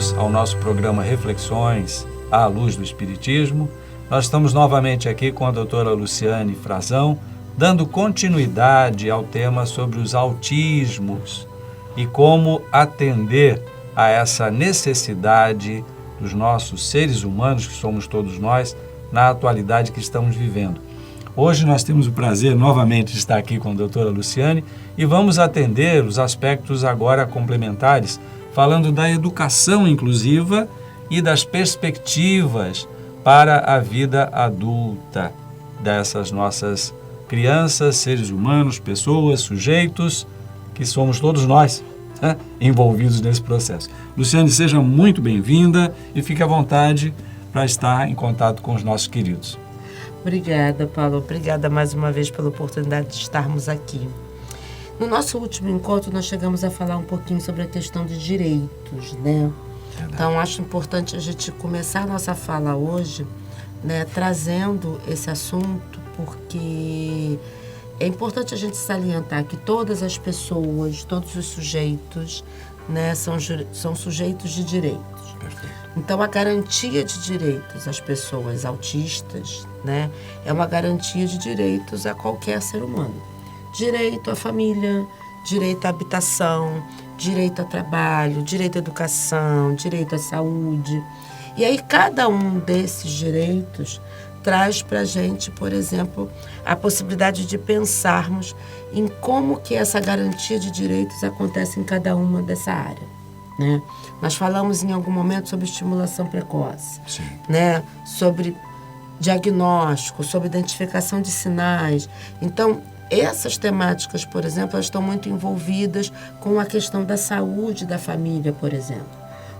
bem-vindos ao nosso programa Reflexões à Luz do Espiritismo. Nós estamos novamente aqui com a doutora Luciane Frazão, dando continuidade ao tema sobre os autismos e como atender a essa necessidade dos nossos seres humanos, que somos todos nós, na atualidade que estamos vivendo. Hoje nós temos o prazer novamente de estar aqui com a doutora Luciane e vamos atender os aspectos agora complementares, falando da educação inclusiva e das perspectivas para a vida adulta dessas nossas crianças, seres humanos, pessoas, sujeitos, que somos todos nós, né, envolvidos nesse processo. Luciane, seja muito bem-vinda e fique à vontade para estar em contato com os nossos queridos. Obrigada, Paulo. Obrigada mais uma vez pela oportunidade de estarmos aqui. No nosso último encontro, nós chegamos a falar um pouquinho sobre a questão de direitos, né? Verdade. Então, acho importante a gente começar a nossa fala hoje, né, trazendo esse assunto, porque é importante a gente salientar que todas as pessoas, todos os sujeitos, né, são sujeitos de direitos. Perfeito. Então, a garantia de direitos às pessoas autistas, né, é uma garantia de direitos a qualquer ser humano. Direito à família, direito à habitação, direito ao trabalho, direito à educação, direito à saúde. E aí, cada um desses direitos traz para a gente, por exemplo, a possibilidade de pensarmos em como que essa garantia de direitos acontece em cada uma dessa área. Né? Nós falamos em algum momento sobre estimulação precoce, né? Sobre diagnóstico, sobre identificação de sinais. Então, essas temáticas, por exemplo, elas estão muito envolvidas com a questão da saúde da família, por exemplo.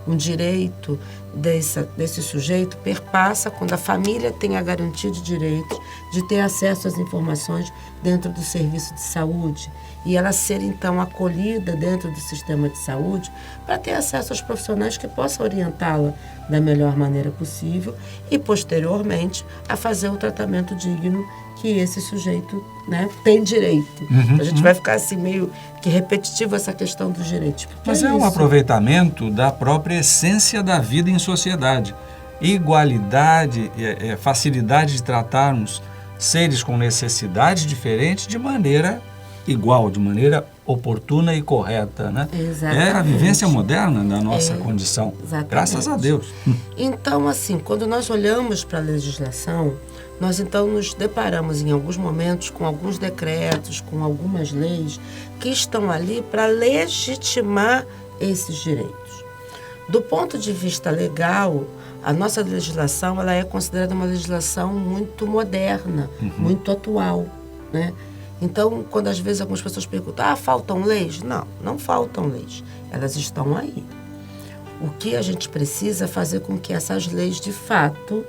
Um direito desse sujeito perpassa quando a família tem a garantia de direitos de ter acesso às informações dentro do serviço de saúde e ela ser, então, acolhida dentro do sistema de saúde para ter acesso aos profissionais que possam orientá-la da melhor maneira possível e, posteriormente, a fazer o tratamento digno que esse sujeito, né, tem direito. A gente vai ficar assim meio que repetitivo essa questão dos direitos. Mas é um aproveitamento da própria essência da vida em sociedade. Igualdade, facilidade de tratarmos seres com necessidades diferentes de maneira igual, de maneira oportuna e correta, né? Exatamente. É a vivência moderna da nossa condição. Exatamente. Graças a Deus. Então, assim, quando nós olhamos para a legislação, nós então nos deparamos em alguns momentos com alguns decretos, com algumas leis que estão ali para legitimar esses direitos. Do ponto de vista legal, a nossa legislação ela é considerada uma legislação muito moderna, muito atual, né? Então, quando às vezes algumas pessoas perguntam, faltam leis? Não, não faltam leis. Elas estão aí. O que a gente precisa é fazer com que essas leis, de fato,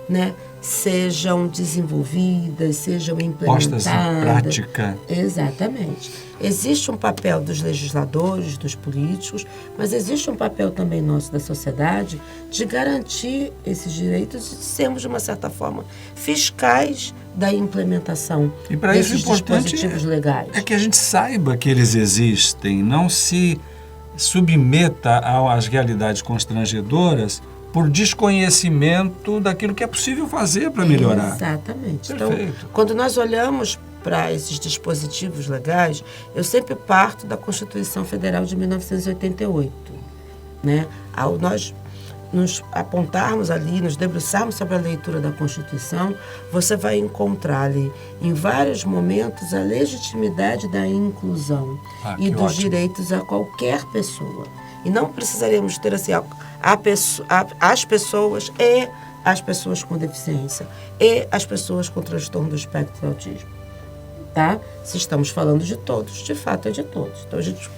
né, sejam desenvolvidas, sejam implementadas. Postas em prática. Exatamente. Existe um papel dos legisladores, dos políticos, mas existe um papel também nosso da sociedade de garantir esses direitos e de sermos, de uma certa forma, fiscais da implementação desses dispositivos legais. É que a gente saiba que eles existem, não se submeta às realidades constrangedoras por desconhecimento daquilo que é possível fazer para melhorar. Exatamente. Perfeito. Então, quando nós olhamos para esses dispositivos legais, eu sempre parto da Constituição Federal de 1988. Né? Ao nós nos apontarmos ali, nos debruçarmos sobre a leitura da Constituição, você vai encontrar ali, em vários momentos, a legitimidade da inclusão e dos direitos a qualquer pessoa. E não precisaremos ter assim, as pessoas e as pessoas com deficiência e as pessoas com transtorno do espectro do autismo. Tá? Se estamos falando de todos, de fato é de todos. Então a gente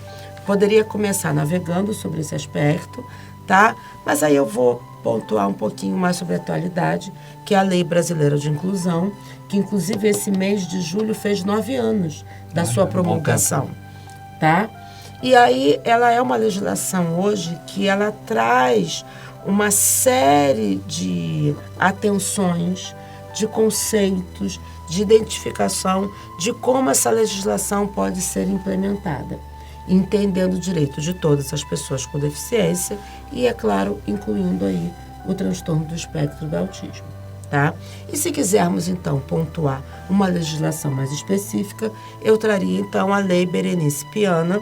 poderia começar navegando sobre esse aspecto, tá? Mas aí eu vou pontuar um pouquinho mais sobre a atualidade, que é a Lei Brasileira de Inclusão, que inclusive esse mês de julho fez 9 anos da sua promulgação. Tá? E aí ela é uma legislação hoje que ela traz uma série de atenções, de conceitos, de identificação de como essa legislação pode ser implementada, entendendo o direito de todas as pessoas com deficiência e, é claro, incluindo aí o transtorno do espectro do autismo. Tá? E se quisermos, então, pontuar uma legislação mais específica, eu traria, então, a Lei Berenice Piana,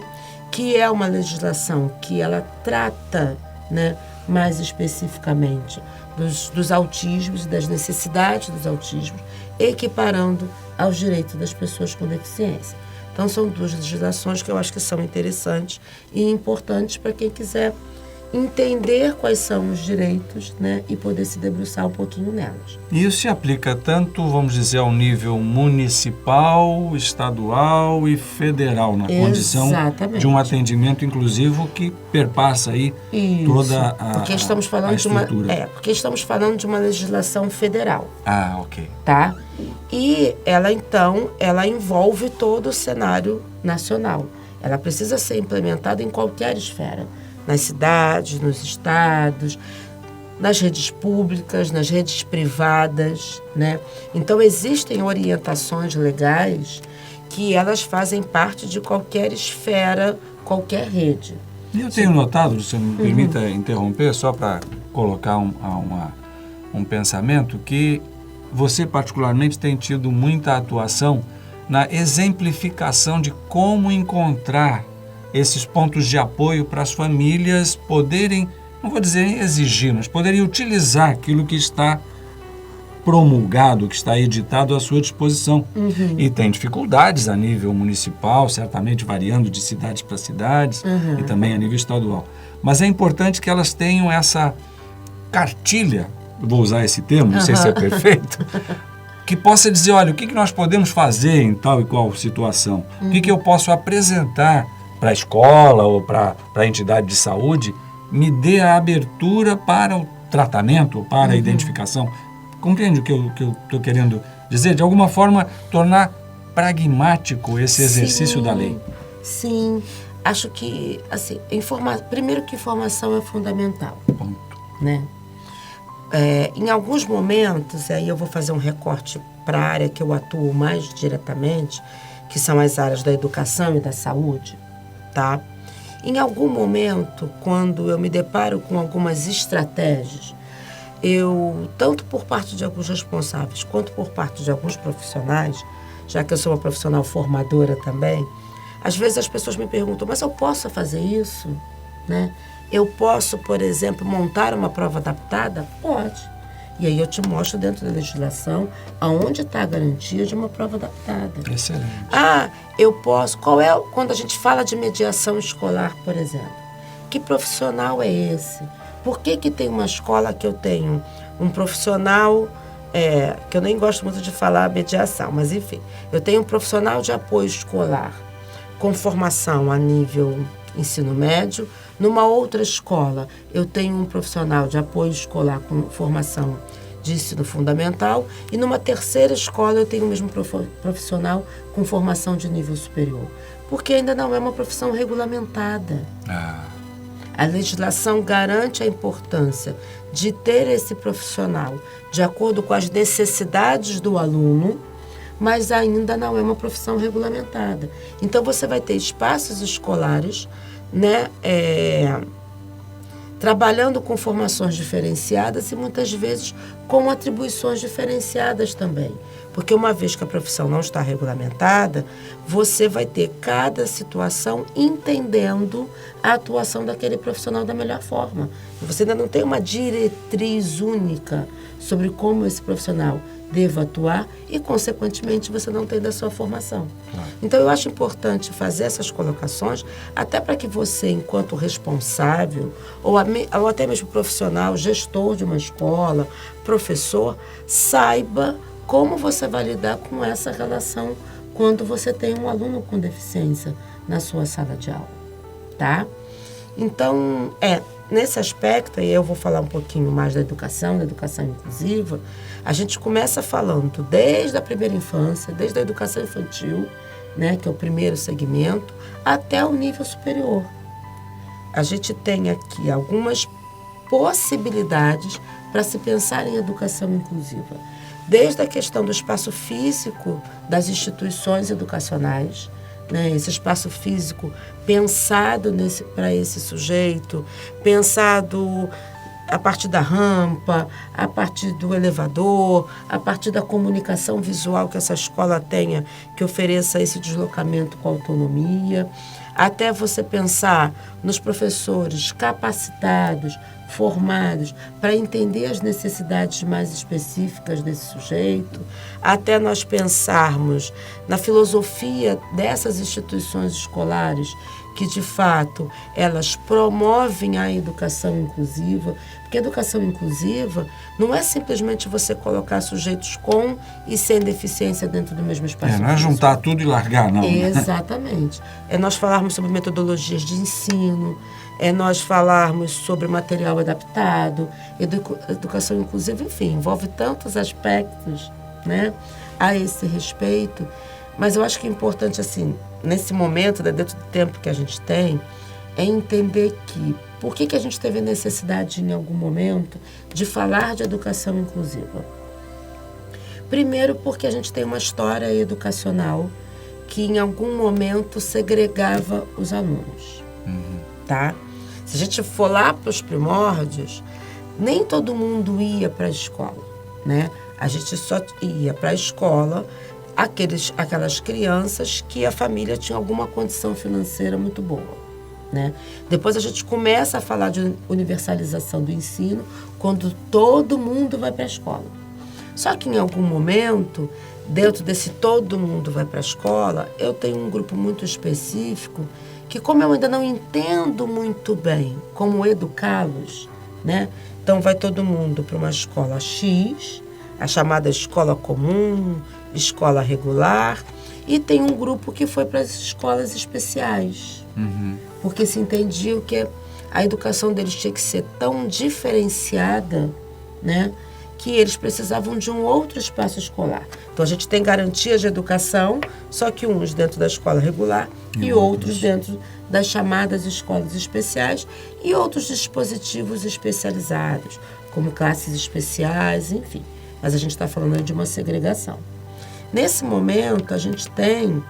que é uma legislação que ela trata, né, mais especificamente dos autismos e das necessidades dos autismos, equiparando aos direitos das pessoas com deficiência. Então, são duas legislações que eu acho que são interessantes e importantes para quem quiser entender quais são os direitos, né, e poder se debruçar um pouquinho nelas. E isso se aplica tanto, vamos dizer, ao nível municipal, estadual e federal, na condição de um atendimento inclusivo que perpassa aí toda a porque estamos falando estrutura. Porque estamos falando de uma legislação federal. Ah, ok. Tá? E ela, então, ela envolve todo o cenário nacional. Ela precisa ser implementada em qualquer esfera. Nas cidades, nos estados, nas redes públicas, nas redes privadas, né? Então, existem orientações legais que elas fazem parte de qualquer esfera, qualquer rede. E eu tenho notado, se me permita interromper, só para colocar um pensamento, que você particularmente tem tido muita atuação na exemplificação de como encontrar esses pontos de apoio para as famílias poderem, não vou dizer exigir, mas poderem utilizar aquilo que está promulgado, que está editado à sua disposição. E tem dificuldades a nível municipal, certamente variando de cidades para cidades, e também a nível estadual. Mas é importante que elas tenham essa cartilha, vou usar esse termo, não sei se é perfeito, que possa dizer, olha, o que nós podemos fazer em tal e qual situação? O que eu posso apresentar para a escola ou para a entidade de saúde, me dê a abertura para o tratamento, para a identificação. Compreende o que eu estou querendo dizer? De alguma forma, tornar pragmático esse exercício da lei. Sim, acho que, assim, primeiro que informação é fundamental. Ponto. Né? Em alguns momentos, aí eu vou fazer um recorte para a área que eu atuo mais diretamente, que são as áreas da educação e da saúde, tá? Em algum momento, quando eu me deparo com algumas estratégias, tanto por parte de alguns responsáveis, quanto por parte de alguns profissionais, já que eu sou uma profissional formadora também, às vezes as pessoas me perguntam, mas eu posso fazer isso? Né? Eu posso, por exemplo, montar uma prova adaptada? Pode. E aí eu te mostro dentro da legislação aonde está a garantia de uma prova adaptada. Excelente. Eu posso... Quando a gente fala de mediação escolar, por exemplo, que profissional é esse? Por que tem uma escola que eu tenho um profissional, que eu nem gosto muito de falar mediação, mas enfim, eu tenho um profissional de apoio escolar com formação a nível ensino médio, numa outra escola eu tenho um profissional de apoio escolar com formação de ensino fundamental e numa terceira escola eu tenho o mesmo profissional com formação de nível superior, porque ainda não é uma profissão regulamentada. A legislação garante a importância de ter esse profissional de acordo com as necessidades do aluno, mas ainda não é uma profissão regulamentada. Então, você vai ter espaços escolares, né, trabalhando com formações diferenciadas e muitas vezes com atribuições diferenciadas também. Porque uma vez que a profissão não está regulamentada, você vai ter cada situação entendendo a atuação daquele profissional da melhor forma. Você ainda não tem uma diretriz única sobre como esse profissional deva atuar e, consequentemente, você não tem da sua formação. Então, eu acho importante fazer essas colocações, até para que você, enquanto responsável, ou até mesmo profissional, gestor de uma escola, professor, saiba como você vai lidar com essa relação quando você tem um aluno com deficiência na sua sala de aula, tá? Então, nesse aspecto, e eu vou falar um pouquinho mais da educação inclusiva, a gente começa falando desde a primeira infância, desde a educação infantil, né, que é o primeiro segmento, até o nível superior. A gente tem aqui algumas possibilidades para se pensar em educação inclusiva. Desde a questão do espaço físico das instituições educacionais, né? Esse espaço físico pensado para esse sujeito, pensado a partir da rampa, a partir do elevador, a partir da comunicação visual que essa escola tenha, que ofereça esse deslocamento com autonomia, até você pensar nos professores capacitados, formados, para entender as necessidades mais específicas desse sujeito, até nós pensarmos na filosofia dessas instituições escolares, que de fato elas promovem a educação inclusiva, porque a educação inclusiva não é simplesmente você colocar sujeitos com e sem deficiência dentro do mesmo espaço. Não é juntar tudo e largar, não. Exatamente. É nós falarmos sobre metodologias de ensino, é nós falarmos sobre material adaptado, educação inclusiva, enfim, envolve tantos aspectos, né, a esse respeito. Mas eu acho que é importante, assim, nesse momento, né, dentro do tempo que a gente tem, é entender que por que a gente teve necessidade, em algum momento, de falar de educação inclusiva. Primeiro, porque a gente tem uma história educacional que, em algum momento, segregava os alunos. Tá? Se a gente for lá para os primórdios, nem todo mundo ia para a escola, né? A gente só ia para a escola aquelas crianças que a família tinha alguma condição financeira muito boa, né? Depois a gente começa a falar de universalização do ensino quando todo mundo vai para a escola. Só que em algum momento, dentro desse todo mundo vai para a escola, eu tenho um grupo muito específico que, como eu ainda não entendo muito bem como educá-los, né? Então vai todo mundo para uma escola X, a chamada escola comum, escola regular, e tem um grupo que foi para as escolas especiais, porque se entendia que a educação deles tinha que ser tão diferenciada, né, que eles precisavam de um outro espaço escolar. Então a gente tem garantias de educação, só que uns dentro da escola regular e outros dentro das chamadas escolas especiais e outros dispositivos especializados, como classes especiais, enfim. Mas a gente está falando aí de uma segregação. Nesse momento, a gente tem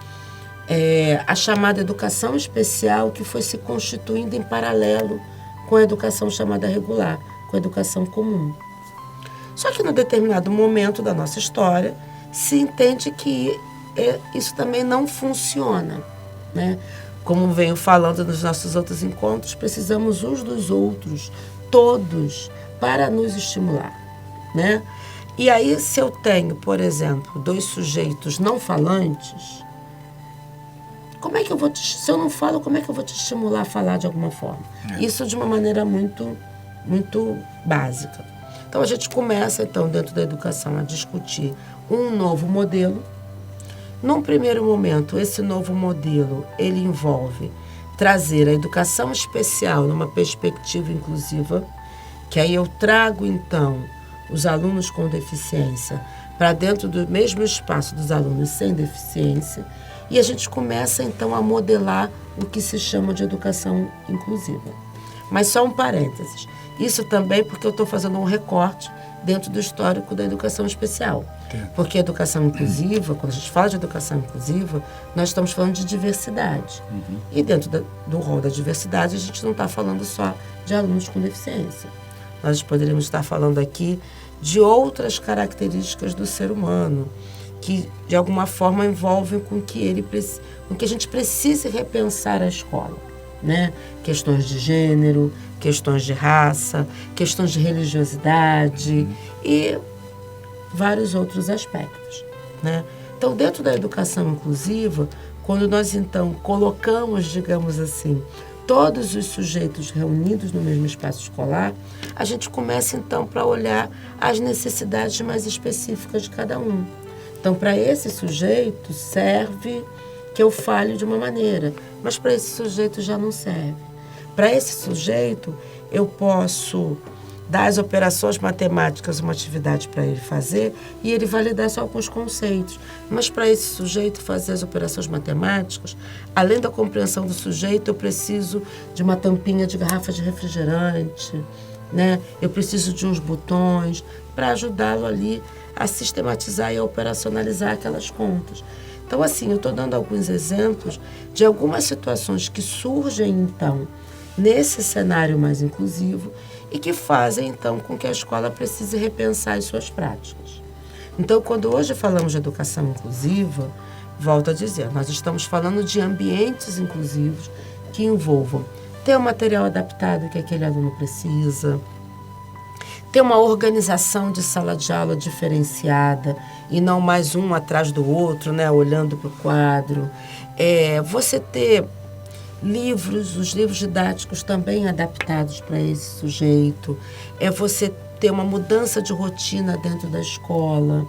a chamada educação especial, que foi se constituindo em paralelo com a educação chamada regular, com a educação comum. Só que, num determinado momento da nossa história, se entende que isso também não funciona, né? Como venho falando nos nossos outros encontros, precisamos uns dos outros, todos, para nos estimular, né? E aí, se eu tenho, por exemplo, 2 sujeitos não falantes, como é que eu vou se eu não falo, como é que eu vou te estimular a falar de alguma forma? Isso de uma maneira muito, muito básica. Então, a gente começa, então, dentro da educação, a discutir um novo modelo. Num primeiro momento, esse novo modelo, ele envolve trazer a educação especial numa perspectiva inclusiva, que aí eu trago, então, os alunos com deficiência para dentro do mesmo espaço dos alunos sem deficiência, e a gente começa, então, a modelar o que se chama de educação inclusiva. Mas só um parênteses. Isso também porque eu estou fazendo um recorte dentro do histórico da educação especial. Porque a educação inclusiva, quando a gente fala de educação inclusiva, nós estamos falando de diversidade. E dentro do rol da diversidade, a gente não está falando só de alunos com deficiência. Nós poderíamos estar falando aqui de outras características do ser humano, que de alguma forma envolvem com que a gente precise repensar a escola, né? Questões de gênero, questões de raça, questões de religiosidade e vários outros aspectos, né? Então, dentro da educação inclusiva, quando nós então colocamos, digamos assim, todos os sujeitos reunidos no mesmo espaço escolar, a gente começa então para olhar as necessidades mais específicas de cada um. Então, para esse sujeito serve que eu fale de uma maneira, mas para esse sujeito já não serve. Para esse sujeito, eu posso dar as operações matemáticas, uma atividade para ele fazer, e ele vai lidar só com os conceitos. Mas para esse sujeito fazer as operações matemáticas, além da compreensão do sujeito, eu preciso de uma tampinha de garrafa de refrigerante, né? Eu preciso de uns botões para ajudá-lo ali a sistematizar e a operacionalizar aquelas contas. Então, assim, eu estou dando alguns exemplos de algumas situações que surgem, então, nesse cenário mais inclusivo e que fazem, então, com que a escola precise repensar as suas práticas. Então, quando hoje falamos de educação inclusiva, volto a dizer, nós estamos falando de ambientes inclusivos que envolvam ter o material adaptado que aquele aluno precisa, ter uma organização de sala de aula diferenciada e não mais um atrás do outro, né, olhando para o quadro. Você ter livros, os livros didáticos também adaptados para esse sujeito. Você ter uma mudança de rotina dentro da escola.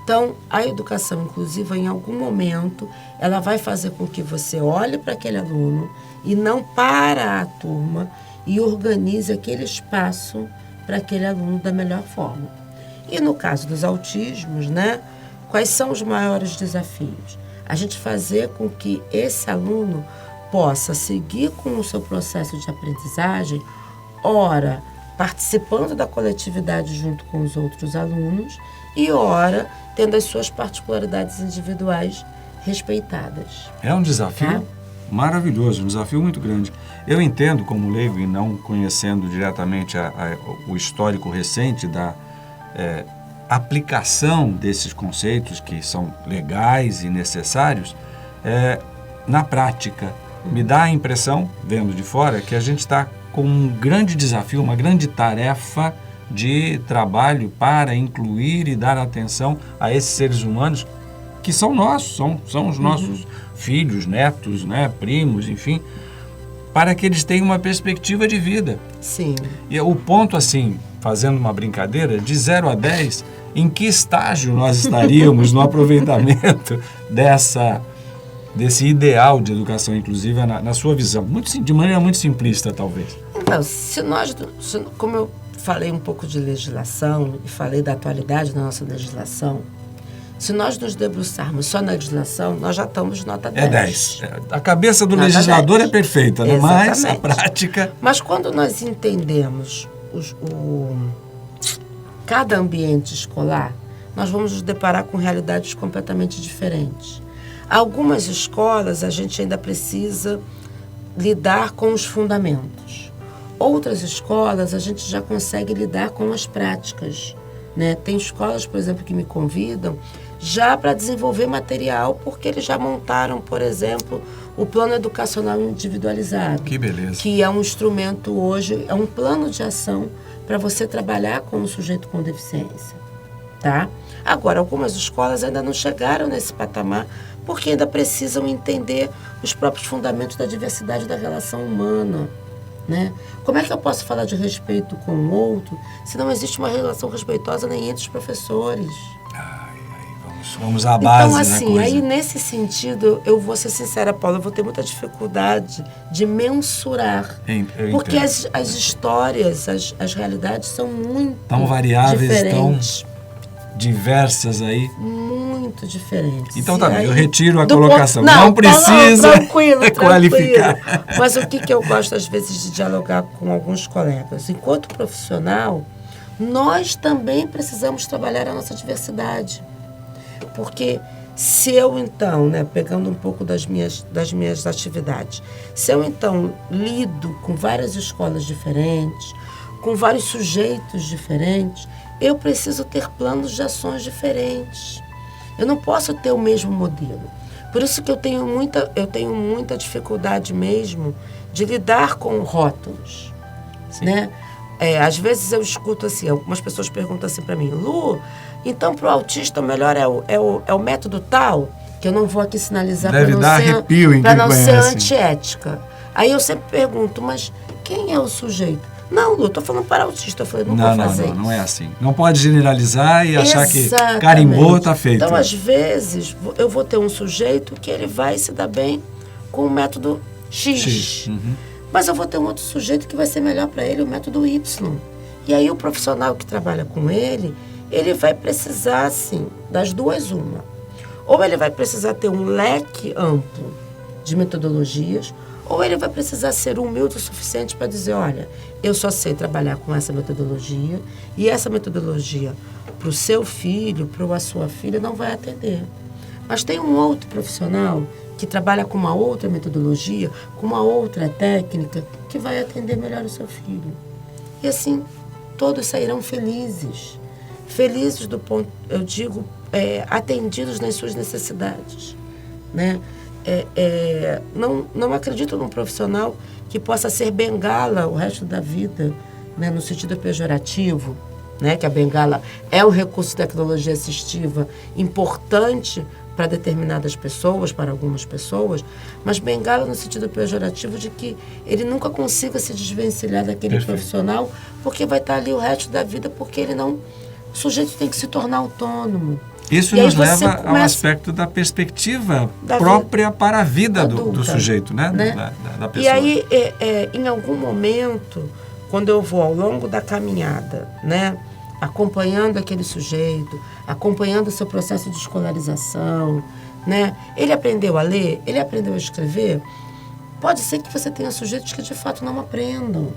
Então, a educação inclusiva, em algum momento, ela vai fazer com que você olhe para aquele aluno e não para a turma e organize aquele espaço para aquele aluno da melhor forma. E no caso dos autismos, né, quais são os maiores desafios? A gente fazer com que esse aluno possa seguir com o seu processo de aprendizagem, ora participando da coletividade junto com os outros alunos e ora tendo as suas particularidades individuais respeitadas. É um desafio maravilhoso, um desafio muito grande. Eu entendo, como leigo e não conhecendo diretamente o histórico recente da aplicação desses conceitos que são legais e necessários, na prática, me dá a impressão, vendo de fora, que a gente está com um grande desafio, uma grande tarefa de trabalho para incluir e dar atenção a esses seres humanos que são nossos, são os nossos filhos, netos, né, primos, enfim, para que eles tenham uma perspectiva de vida. Sim. E o ponto, assim, fazendo uma brincadeira, de 0 a 10, em que estágio nós estaríamos no aproveitamento desse ideal de educação inclusiva na sua visão? De maneira muito simplista, talvez. Então, como eu falei um pouco de legislação e falei da atualidade da nossa legislação, se nós nos debruçarmos só na legislação, nós já estamos nota 10. 10. A cabeça do legislador é perfeita, né? Mas a prática... Mas quando nós entendemos cada ambiente escolar, nós vamos nos deparar com realidades completamente diferentes. Algumas escolas a gente ainda precisa lidar com os fundamentos. Outras escolas a gente já consegue lidar com as práticas, né? Tem escolas, por exemplo, que me convidam já para desenvolver material, porque eles já montaram, por exemplo, o plano educacional individualizado. Que beleza. Que é um instrumento hoje, é um plano de ação para você trabalhar com o sujeito com deficiência, tá? Agora, algumas escolas ainda não chegaram nesse patamar, porque ainda precisam entender os próprios fundamentos da diversidade da relação humana, né? Como é que eu posso falar de respeito com o outro se não existe uma relação respeitosa nem entre os professores? Vamos à base, então, assim, né, aí nesse sentido, eu vou ser sincera, Paula, eu vou ter muita dificuldade de mensurar. Porque as histórias, as realidades são muito tão variáveis, diferentes. Tão diversas aí. Muito diferentes. Então tá bem, eu retiro a colocação. Não precisa qualificar. Mas o que eu gosto, às vezes, de dialogar com alguns colegas? Enquanto profissional, nós também precisamos trabalhar a nossa diversidade. Porque se eu, então, né, pegando um pouco das minhas atividades, se eu, então, lido com várias escolas diferentes, com vários sujeitos diferentes, eu preciso ter planos de ações diferentes. Eu não posso ter o mesmo modelo. Por isso que eu tenho muita dificuldade mesmo de lidar com rótulos, né? Às vezes eu escuto assim, algumas pessoas perguntam assim para mim, Lu, então para o autista o melhor é o método tal, que eu não vou aqui sinalizar para não ser antiética. Aí eu sempre pergunto, mas quem é o sujeito? Não, Lu, estou falando para autista. Eu falei, não vou fazer isso. Não é assim. Não pode generalizar e achar que carimbou, está feito. Então, às vezes, eu vou ter um sujeito que ele vai se dar bem com o método X. Mas eu vou ter um outro sujeito que vai ser melhor para ele o método Y. E aí o profissional que trabalha com ele vai precisar, assim, das duas uma. Ou ele vai precisar ter um leque amplo de metodologias, ou ele vai precisar ser humilde o suficiente para dizer, olha, eu só sei trabalhar com essa metodologia e essa metodologia para o seu filho, para a sua filha, não vai atender. Mas tem um outro profissional que trabalha com uma outra metodologia, com uma outra técnica, que vai atender melhor o seu filho. E assim, todos sairão felizes. Felizes do ponto, eu digo, atendidos nas suas necessidades, né? Não acredito num profissional que possa ser bengala o resto da vida, né, no sentido pejorativo, né, que a bengala é um recurso de tecnologia assistiva importante para determinadas pessoas, para algumas pessoas, mas bengala no sentido pejorativo de que ele nunca consiga se desvencilhar daquele Perfeito. profissional, porque vai estar ali o resto da vida, porque ele não... O sujeito tem que se tornar autônomo. Isso E aí nos você leva ao começa- aspecto da perspectiva Da própria para a vida do adulta, sujeito, né? né? Da pessoa. E aí, em algum momento, quando eu vou ao longo da caminhada, né, acompanhando aquele sujeito, acompanhando o seu processo de escolarização, né, ele aprendeu a ler, ele aprendeu a escrever, pode ser que você tenha sujeitos que de fato não aprendam.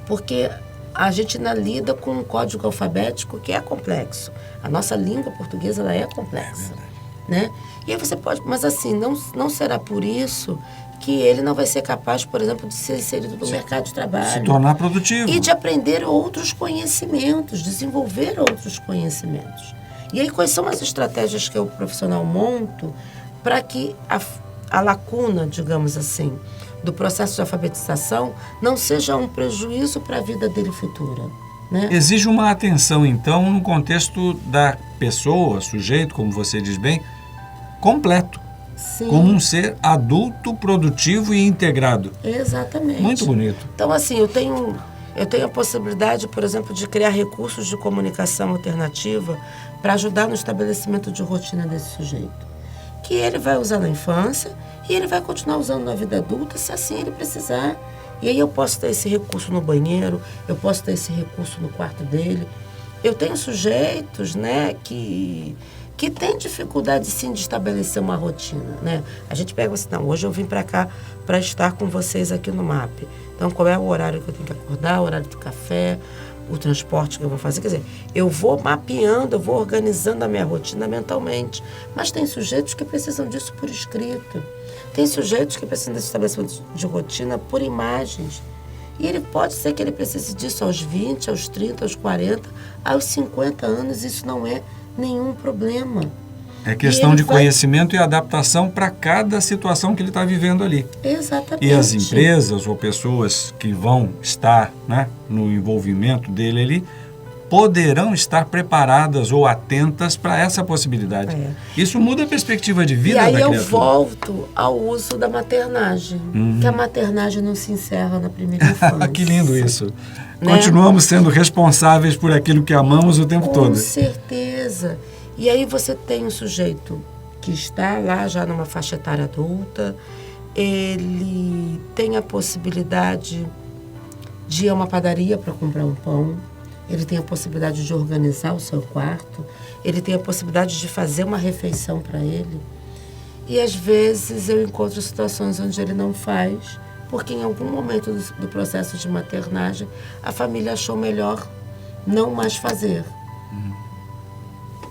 Porque a gente ainda lida com um código alfabético que é complexo. A nossa língua portuguesa, ela é complexa, né? E aí você pode... Mas assim, não será por isso que ele não vai ser capaz, por exemplo, de ser inserido no mercado de trabalho. Se tornar produtivo. E de aprender outros conhecimentos, desenvolver outros conhecimentos. E aí, quais são as estratégias que o profissional monta para que a lacuna, digamos assim, do processo de alfabetização não seja um prejuízo para a vida dele futura, né? Exige uma atenção, então, no contexto da pessoa, sujeito, como você diz bem, completo. Sim. Como um ser adulto, produtivo e integrado. Exatamente. Muito bonito. Então, assim, eu tenho a possibilidade, por exemplo, de criar recursos de comunicação alternativa para ajudar no estabelecimento de rotina desse sujeito. Que ele vai usar na infância e ele vai continuar usando na vida adulta, se assim ele precisar. E aí eu posso ter esse recurso no banheiro, eu posso ter esse recurso no quarto dele. Eu tenho sujeitos, né, que têm dificuldade, sim, de estabelecer uma rotina, né? A gente pega assim, não, hoje eu vim para cá para estar com vocês aqui no MAP. Então, qual é o horário que eu tenho que acordar, o horário do café, o transporte que eu vou fazer? Quer dizer, eu vou mapeando, eu vou organizando a minha rotina mentalmente. Mas tem sujeitos que precisam disso por escrito. Tem sujeitos que precisam desse estabelecimento de rotina por imagens. E ele pode ser que ele precise disso aos 20, aos 30, aos 40, aos 50 anos. Isso não é nenhum problema. É questão de conhecimento e adaptação para cada situação que ele está vivendo ali. Exatamente. E as empresas ou pessoas que vão estar, né, no envolvimento dele ali, poderão estar preparadas ou atentas para essa possibilidade. Isso muda a perspectiva de vida da criatura. E aí eu volto ao uso da maternagem, que a maternagem não se encerra na primeira infância. Que lindo isso. Né? Continuamos sendo responsáveis por aquilo que amamos o tempo todo. Com certeza. E aí você tem um sujeito que está lá já numa faixa etária adulta, ele tem a possibilidade de ir a uma padaria para comprar um pão, ele tem a possibilidade de organizar o seu quarto, ele tem a possibilidade de fazer uma refeição para ele. E às vezes eu encontro situações onde ele não faz, porque em algum momento do processo de maternagem a família achou melhor não mais fazer.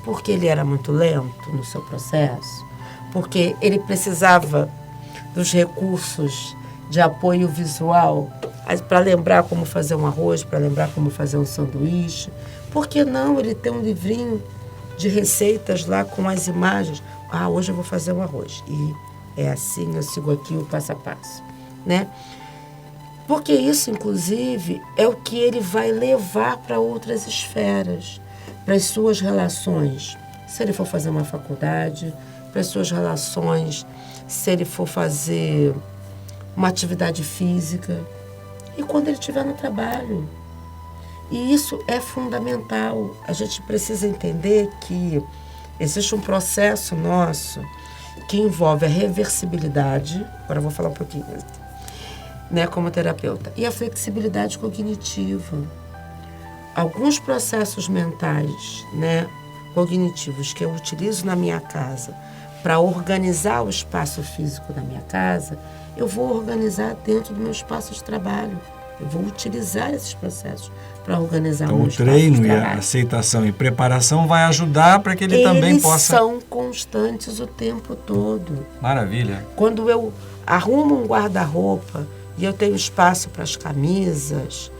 Porque ele era muito lento no seu processo, porque ele precisava dos recursos de apoio visual para lembrar como fazer um arroz, para lembrar como fazer um sanduíche. Por que não ele tem um livrinho de receitas lá com as imagens? Ah, hoje eu vou fazer um arroz. E é assim, eu sigo aqui o passo a passo, né? Porque isso, inclusive, é o que ele vai levar para outras esferas, para as suas relações. Se ele for fazer uma faculdade, para as suas relações, se ele for fazer uma atividade física, e quando ele estiver no trabalho. E isso é fundamental. A gente precisa entender que existe um processo nosso que envolve a reversibilidade, agora eu vou falar um pouquinho, né, como terapeuta, e a flexibilidade cognitiva. Alguns processos mentais, né, cognitivos que eu utilizo na minha casa para organizar o espaço físico da minha casa, eu vou organizar dentro do meu espaço de trabalho. Eu vou utilizar esses processos para organizar Então, meu o espaço treino de e a trabalho. aceitação e preparação vai ajudar para que ele também possa... Eles são constantes o tempo todo. Maravilha. Quando eu arrumo um guarda-roupa e eu tenho espaço para as camisas,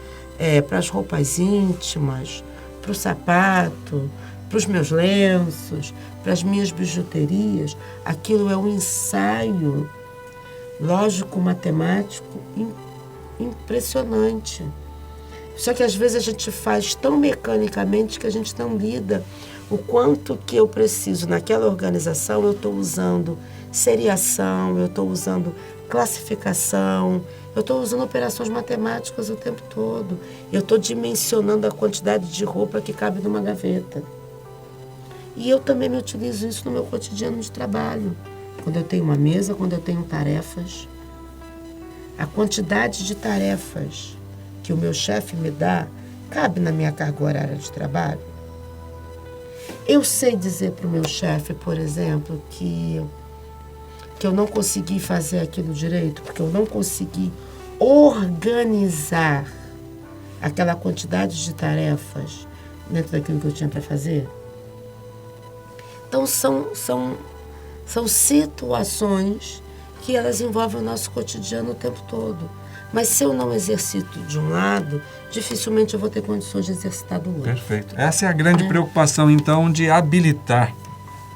para as roupas íntimas, para o sapato, para os meus lenços, para as minhas bijuterias, aquilo é um ensaio lógico-matemático impressionante. Só que às vezes a gente faz tão mecanicamente que a gente não lida o quanto que eu preciso. Naquela organização eu estou usando seriação, eu estou usando classificação, eu estou usando operações matemáticas o tempo todo. Eu estou dimensionando a quantidade de roupa que cabe numa gaveta. E eu também me utilizo isso no meu cotidiano de trabalho. Quando eu tenho uma mesa, quando eu tenho tarefas. A quantidade de tarefas que o meu chefe me dá cabe na minha carga horária de trabalho. Eu sei dizer para o meu chefe, por exemplo, que eu não consegui fazer aquilo direito, porque eu não consegui organizar aquela quantidade de tarefas dentro daquilo que eu tinha para fazer. Então, são situações que elas envolvem o nosso cotidiano o tempo todo. Mas se eu não exercito de um lado, dificilmente eu vou ter condições de exercitar do outro. Perfeito. Essa é a grande preocupação, então, de habilitar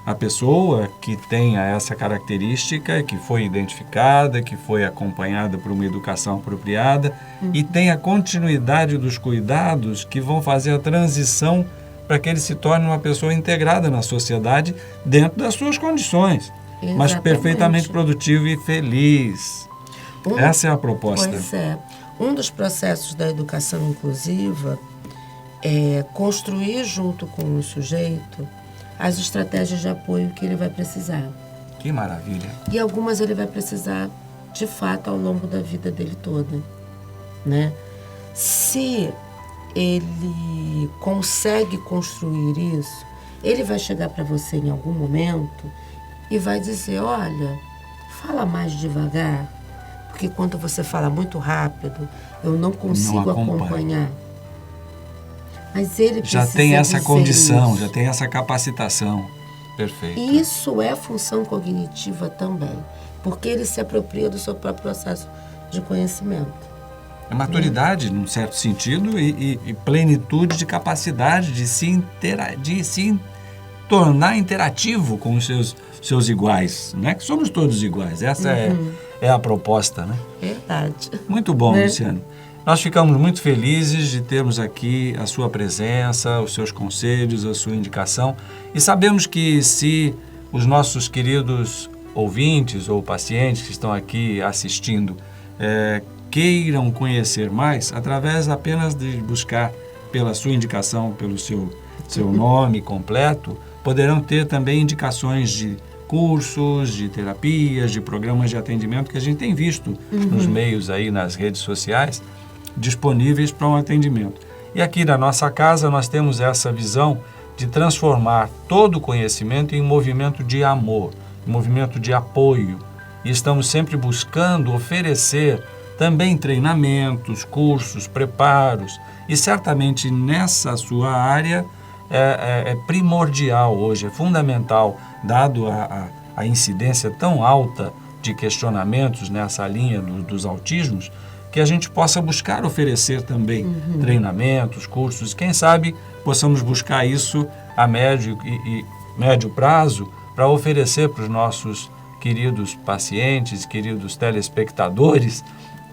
a pessoa que tenha essa característica, que foi identificada, que foi acompanhada por uma educação apropriada e tenha continuidade dos cuidados que vão fazer a transição para que ele se torne uma pessoa integrada na sociedade dentro das suas condições, mas perfeitamente produtivo e feliz. Essa é a proposta. Pois é. Um dos processos da educação inclusiva é construir junto com o sujeito as estratégias de apoio que ele vai precisar. Que maravilha. E algumas ele vai precisar, de fato, ao longo da vida dele toda, né? Se ele consegue construir isso, ele vai chegar para você em algum momento e vai dizer, olha, fala mais devagar, porque quando você fala muito rápido, eu não consigo acompanhar. Mas ele precisa já tem essa condição, isso. Já tem essa capacitação. Perfeito. Isso é função cognitiva também, porque ele se apropria do seu próprio processo de conhecimento. É maturidade, num certo sentido, e plenitude de capacidade de se tornar interativo com os seus iguais, né? Que somos todos iguais. Essa é a proposta, né? Verdade. Muito bom, Luciane. Nós ficamos muito felizes de termos aqui a sua presença, os seus conselhos, a sua indicação. E sabemos que se os nossos queridos ouvintes ou pacientes que estão aqui assistindo queiram conhecer mais, através apenas de buscar pela sua indicação, pelo seu nome completo, poderão ter também indicações de cursos, de terapias, de programas de atendimento que a gente tem visto nos meios aí, nas redes sociais, disponíveis para um atendimento. E aqui na nossa casa nós temos essa visão de transformar todo o conhecimento em movimento de amor, movimento de apoio. E estamos sempre buscando oferecer também treinamentos, cursos, preparos. E certamente nessa sua área é primordial hoje, é fundamental, dado a incidência tão alta de questionamentos nessa linha dos autismos, que a gente possa buscar oferecer também treinamentos, cursos. Quem sabe possamos buscar isso a médio prazo para oferecer para os nossos queridos pacientes, queridos telespectadores,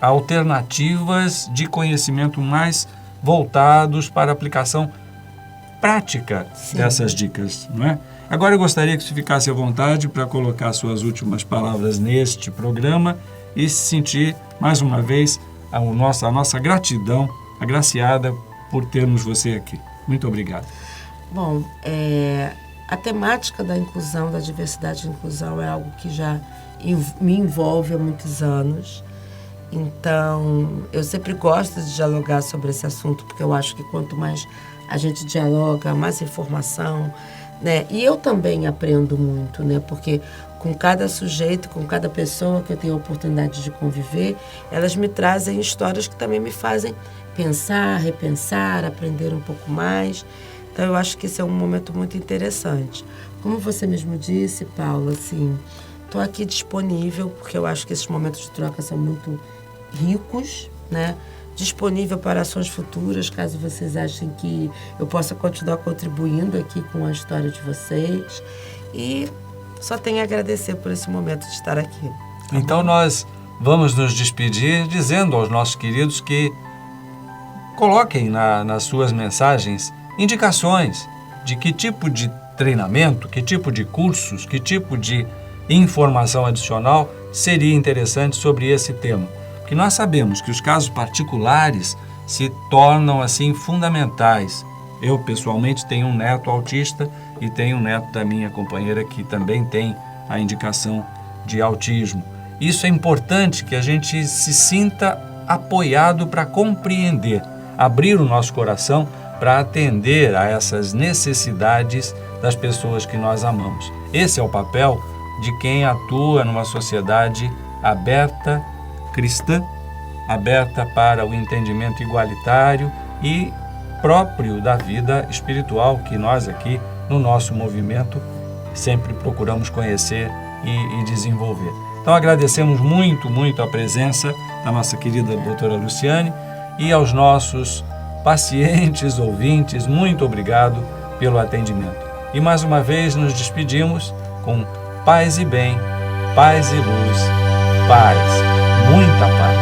alternativas de conhecimento mais voltados para a aplicação prática dessas dicas, não é? Agora eu gostaria que você ficasse à vontade para colocar suas últimas palavras neste programa e se sentir, mais uma vez, a nossa gratidão agraciada por termos você aqui. Muito obrigado. Bom, a temática da inclusão, da diversidade e inclusão é algo que já me envolve há muitos anos. Então, eu sempre gosto de dialogar sobre esse assunto, porque eu acho que quanto mais a gente dialoga, mais informação, né? E eu também aprendo muito, né? Porque com cada sujeito, com cada pessoa que eu tenho a oportunidade de conviver, elas me trazem histórias que também me fazem pensar, repensar, aprender um pouco mais. Então, eu acho que esse é um momento muito interessante. Como você mesmo disse, Paulo, assim, estou aqui disponível, porque eu acho que esses momentos de troca são muito ricos, né? Disponível para ações futuras, caso vocês achem que eu possa continuar contribuindo aqui com a história de vocês. E só tenho a agradecer por esse momento de estar aqui. Tá então, bom? nós vamos nos despedir dizendo aos nossos queridos que coloquem nas suas mensagens indicações de que tipo de treinamento, que tipo de cursos, que tipo de informação adicional seria interessante sobre esse tema. Porque nós sabemos que os casos particulares se tornam assim fundamentais. Eu, pessoalmente, tenho um neto autista e tenho um neto da minha companheira que também tem a indicação de autismo. Isso é importante, que a gente se sinta apoiado para compreender, abrir o nosso coração para atender a essas necessidades das pessoas que nós amamos. Esse é o papel de quem atua numa sociedade aberta, cristã, aberta para o entendimento igualitário e próprio da vida espiritual que nós aqui, no nosso movimento, sempre procuramos conhecer e desenvolver. Então, agradecemos muito, muito a presença da nossa querida doutora Luciane e aos nossos pacientes, ouvintes, muito obrigado pelo atendimento. E mais uma vez nos despedimos com paz e bem, paz e luz, paz, muita paz.